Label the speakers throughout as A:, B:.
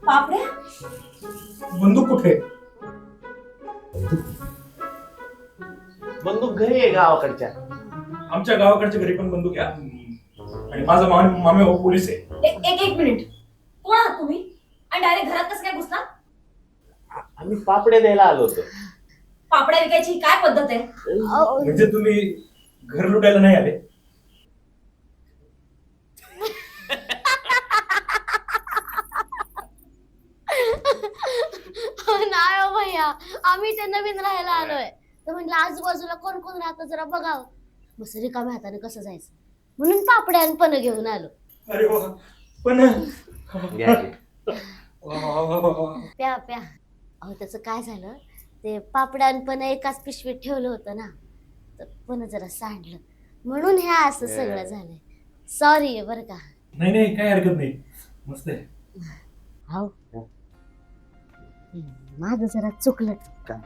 A: बापरे,
B: बंदूक कुठे?
C: बंदूक घरी आहे गावाकडच्या.
B: आमच्या गावाकडच्या घरी पण बंदूक आहे आणि माझा मामे पोलीस आहे.
A: एक मिनिट, कोण आहात तुम्ही आणि डायरेक्ट घरात कसं काय घुसला?
C: आम्ही पापड्या द्यायला आलो होतो.
A: पापड्या विकायची काय पद्धत आहे?
B: म्हणजे तुम्ही घर लुटायला नाही आले?
D: नाही हो भैया, आम्ही ते नवीन राहायला आलोय तर म्हटलं आजूबाजूला कोण कोण राहतं जरा बघावं. बस रिकाम्या हाताने कसं जायचं म्हणून पापड्या आणि पण घेऊन आलो.
B: अरे वा, पण
D: प्या प्या. अहो त्याचं काय झालं, ते पापड्या आणि पण एकाच पिशवीत ठेवलं होतं ना, तर पण जरा सांडलं म्हणून ह्या असं सगळं झालंय. सॉरी आहे बरं का.
B: नाही नाही, काय हरकत नाही, मस्त आहे.
D: हो माझं जरा चुकलं.
C: काय?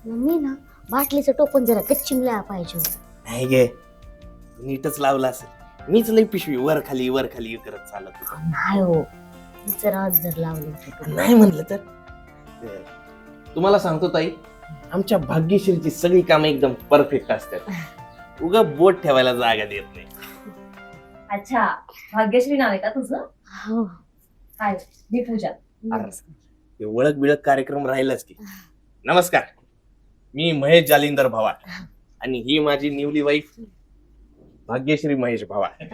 D: मी ना बाटलीचं टोपण जरा गच्चिमला पाहिजे होतं.
C: नाही गे, नीटच लावला असेल. मीच लई पिशवी वर खाली करत चालत होतो.
D: नाही हो, जरा जर लावलं होतं.
C: नाही म्हणलं तर तुम्हाला सांगतो ताई, आमच्या भाग्यश्रीची सगळी कामं एकदम परफेक्ट असतात. उगा बोट ठेवायला जागा देत नाही.
A: अच्छा, भाग्यश्री नाव आहे का तुझं?
D: हो.
A: हाय, मी पूजा.
C: ते ओळख बिळख कार्यक्रम राहिलाच की. नमस्कार, मी महेश जालिंदर भवार आणि ही माझी न्यूली वाईफ भाग्यश्री महेश भवार.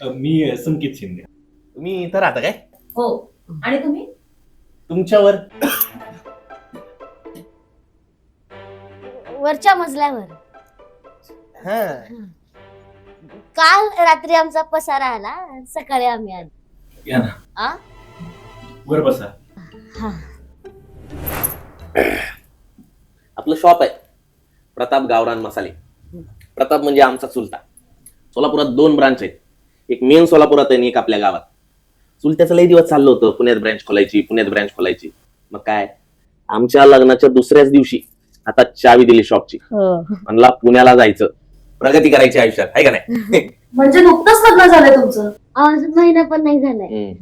B: मी संकेत शिंदे.
C: तुम्ही इथं राहता काय?
A: हो, आणि तुम्ही?
C: तुमच्यावर
D: वरच्या मजल्यावर.
C: हा.
D: काल रात्री आमचा पसारा आला, सकाळी आम्ही आलो.
B: या ना,
D: आ?
B: वर बसा.
D: हा.
C: आपलं शॉप आहे प्रताप गावरान मसाले. प्रताप म्हणजे आमचा चुलता. सोलापुरात 2 ब्रांच आहेत, एक मेन सोलापुरात आहे आणि एक आपल्या गावात. चुलत्याचं लई दिवस चाललं होतं, पुण्यात ब्रँच खोलायची. मग काय, आमच्या लग्नाच्या दुसऱ्याच दिवशी आता चावी दिली शॉपची. म्हणला पुण्याला जायचं, प्रगती करायची आयुष्यात, आहे का नाही?
A: म्हणजे नुकतंच लग्न झालंय तुमचं?
D: अजून महिना पण नाही झालाय.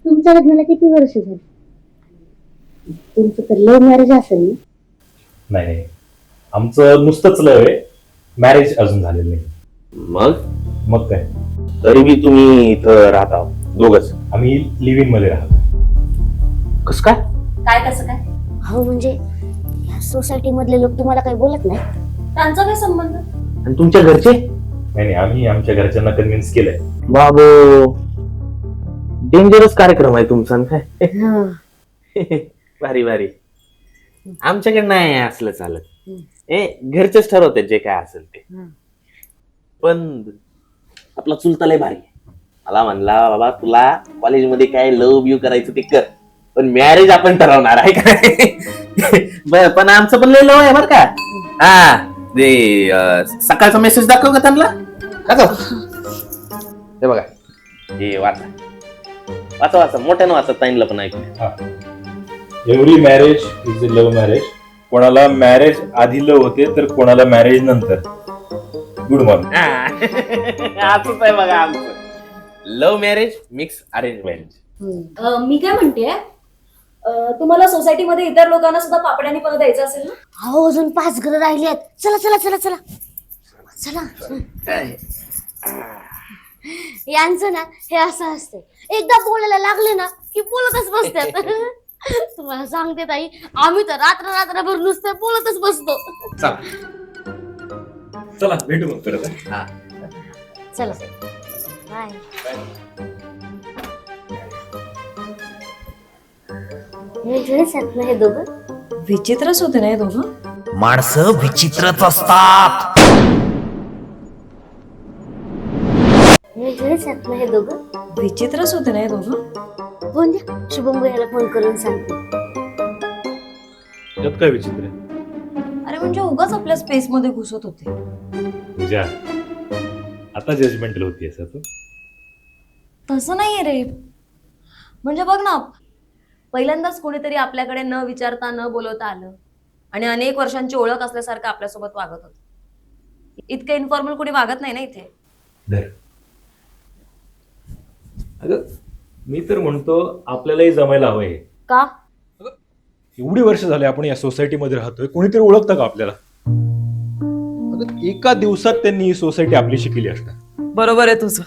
D: तुमच्या लग्नाला किती वर्ष झाली? तुमचं तर लव्ह मॅरेज असेल ना?
B: नाही नाही, आमचं नुसतंच लव आहे, मॅरेज अजून झालेलं नाही.
C: मग
B: काय,
C: तरी बी तुम्ही इथं राहता दोघच?
B: आम्ही लिव्हिंग मध्ये राहतो.
C: कस काय?
A: काय कसं काय?
D: हो म्हणजे या सोसायटी मधले लोक तुम्हाला काही बोलत नाही?
A: त्यांचा काय संबंध?
C: आणि तुमच्या घरचे?
B: नाही नाही, आम्ही आमच्या घरच्यांना कन्व्हिन्स केलंय.
C: बाबो, डेंजरस कार्यक्रम आहे तुमचा ना काय? भारी भारी. आमच्याकडे नाही असलं चालत. घरचेच ठरवतात जे काय असेल ते. पण आपला चुलता लय भारी. मला म्हणला, बाबा तुला कॉलेजमध्ये काय लव्ह ब्यू करायचं ते कर, पण मॅरेज आपण ठरवणार आहे काय? पण आमचं पण लय लव आहे बर का. हा, ते सकाळचा मेसेज दाखव का त्यांना? दाखव. हे बघा, हे वाचा वाचा वाचा, मोठ्यानं वाचा, ताईंला पण ऐकू.
B: Every marriage is a love marriage. कोणाला मॅरेज आधी लव होते तर कोणाला मॅरेज नंतर. Good morning.
C: असंच आहे बघा आमचं. Love marriage mix arrange marriage.
A: मी काय म्हणते, तुम्हाला सोसायटीमध्ये इतर लोकांना सुद्धा पापड्याने पण द्यायचं असेल ना?
D: हो, अजून 5 घरं राहिली आहेत. चला चला चला चला चला. यांचं ना हे असं असते, एकदा बोलायला लागले ना की बोलतच बसतात. तुम्हाला सांगते ताई, आम्ही तर रात्रभर नुसतं बोलतच बसतो.
B: चला भेटू मग परत.
D: चला बाय. हे दोघं
A: विचित्रच होते ना हे दोघं.
E: माणसं विचित्रच असतात.
D: हे दोघं
A: विचित्रच होते ना हे दोघं.
D: फोन द्या, शुभम भैयाला फोन करून सांगते.
B: त्यात काय विचित्र?
A: अरे म्हणजे उगाच आपल्या स्पेस मध्ये घुसत होते.
B: पूजा, आता जजमेंटल होती असं तू?
A: तसं नाहीये रे, म्हणजे बघ ना, पहिल्यांदाच कोणीतरी आपल्याकडे न विचारता न बोलवता आलं आणि अनेक वर्षांची ओळख असल्यासारखं आपल्यासोबत वागत होतं. इतकं इन्फॉर्मल कोणी वागत नाही ना इथे.
B: धर. अगं मी तर म्हणतो आपल्यालाही जमायला हवंय.
A: का?
F: एवढी वर्ष झाले आपण या सोसायटीमध्ये राहतोय, कोणीतरी ओळखतं का आपल्याला? अगं, एका दिवसात त्यांनी ही सोसायटी आपली शिकली असणार.
A: बरोबर आहे तुझं.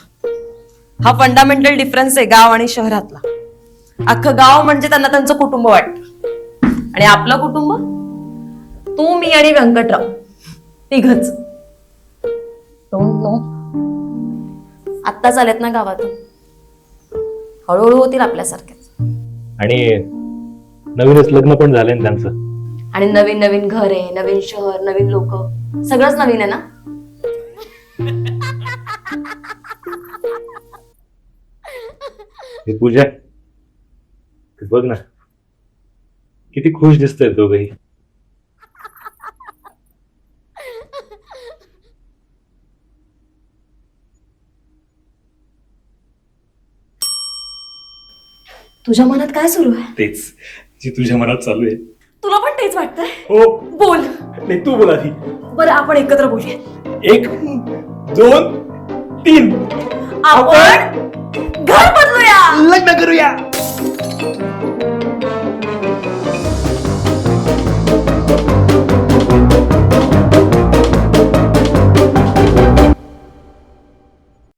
A: हा फंडामेंटल डिफरन्स आहे गाव आणि शहरातला. अख्खं गाव म्हणजे त्यांना त्यांचं कुटुंब वाटतं आणि आपलं कुटुंब तू, मी आणि व्यंकटराव तिघच. Don't know. आत्ताच आलेत ना गावातून, हळूहळू होतील आपल्यासारखेच.
B: आणि नवीनच लग्न पण झालंय ना त्यांचं.
A: आणि नवीन नवीन घर आहे, नवीन शहर, नवीन लोक, सगळंच नवीन आहे ना.
B: हे पूजा, बघ ना किती खुश दिसतंय दोघही.
A: तुझ्या मनात काय सुरू आहे?
F: तेच जी तुझ्या मनात चालू आहे.
A: तुला पण तेच वाटतंय?
F: हो.
A: बोल.
F: नाही, तू बोला आधी.
A: बरं, आपण एकत्र बोलूया.
F: 1 2 3
A: आपण घर बदलूया.
F: लग्न करूया.